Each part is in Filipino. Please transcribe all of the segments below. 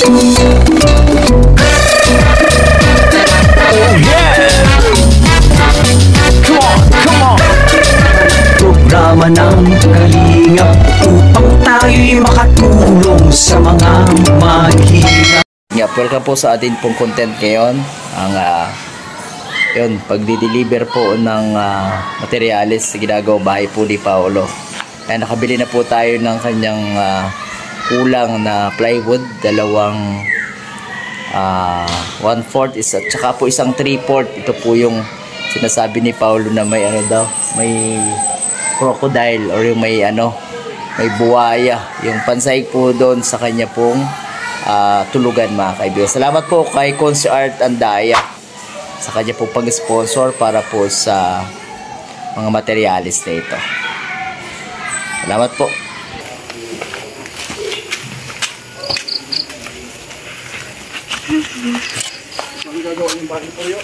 Oh yeah! Come on, come on! Programa ng Kalingap upang tayo'y makatulong sa mga mahihirap. Welcome po sa atin pong content ngayon. Ang yun, pagdi-deliver po ng materialis sa ginagawa bahay po ni Paolo. Kaya nakabili na po tayo ng kanyang kulang na plywood, dalawang 1/4 is at saka po isang 3/4. Ito po yung sinasabi ni Paolo na may ano daw, may crocodile or yung may ano, may buwaya. Yung pansahig po doon sa kanya pong tulugan, mga kaibigan. Salamat po kay Consi Art Andaya sa kanya po pag-sponsor para po sa mga materialis na ito. Salamat po. Ang gagawa ng bahay po yun.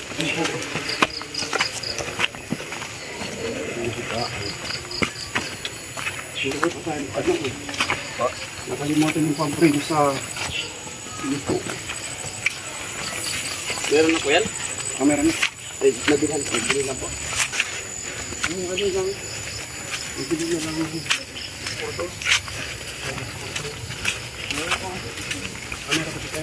Nakalimutan yung pang-frame sa lipo. Meron na po yan? Meron na. Nabilhan po. Nabilhan po. Ano lang? Nabilhan lang ako. Photos. Meron po. Meron po siya.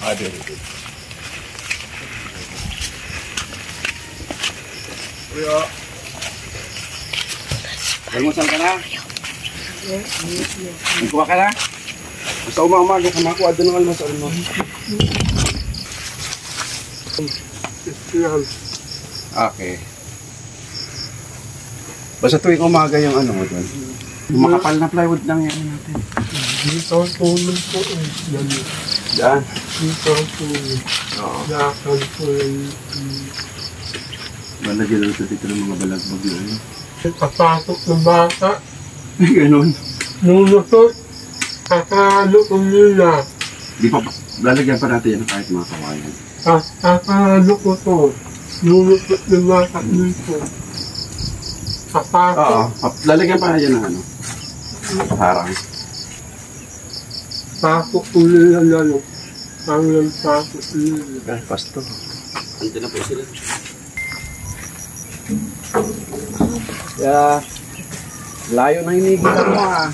Dito. Kuya. Almusal ka na? Ikuha ka na? Basta umaga ka makuha doon ng almusal mo. Okay. Basta tuwing umaga yung ano mo doon. Yung makapal na plywood lang yan natin. Dito ang tulong po eh. Daan? Dito ang tulong. Dakan po yung... Malagyan lang dito ng mga balagbag yun. Papasok ng bata. Ganon. Nulusot. Kakalo ko nila. Di pa, lalagyan pa natin yan kahit mga kawayan. Kakalo ko to. Nulusot ng bata dito. Papasok. Oo, lalagyan pa yan ng ano. Harang. Pasok ko nila lalo. Hanggang pasok nila. Pasto. Andiyan na po sila. Yeah. Layo na hinigitan mo ah.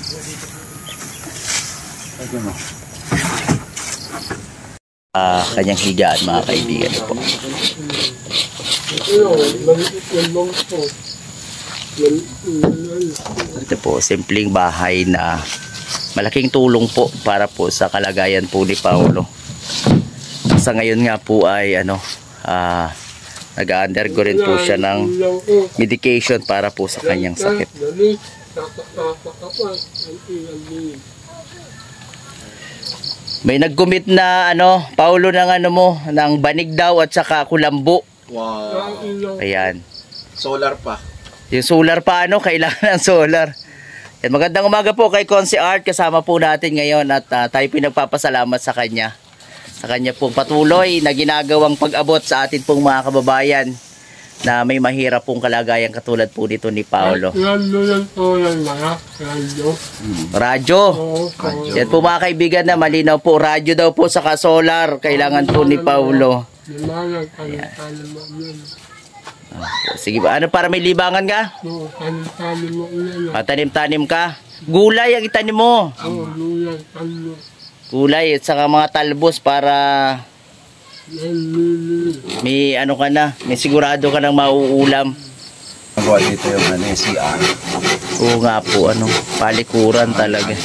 Kanyang higaan, mga kaibigan po. Ito po, simpleng bahay na malaking tulong po para po sa kalagayan po ni Paolo. Sa ngayon nga po ay ano, nag-undergo rin po siya ng medication para po sa kanyang sakit. May nag-commit na ano, Paolo, ng ano mo, ng banig daw at saka kulambo. Wow. Ayan. Solar pa. Yung solar pa, ano, kailangan ng solar. At magandang umaga po kay Consi Art, kasama po natin ngayon at tayo pinagpapasalamat sa kanya. Sa kanya pong patuloy na ginagawang pag-abot sa atin pong mga kababayan na may mahirap pong kalagayan katulad po dito ni Paolo. Radyo. Yan po, mga kaibigan, na malinaw po. Radyo daw po saka solar. Kailangan po ni Paolo. Sige ba? Ano, para may libangan ka? Tanim-tanim ka? Gulay ang itanim mo. Gulay at saka mga talbos para may ano ka na, may sigurado ka ng mauulam. Nagawa dito yung ano, CR. Oo nga po, ano, palikuran talaga.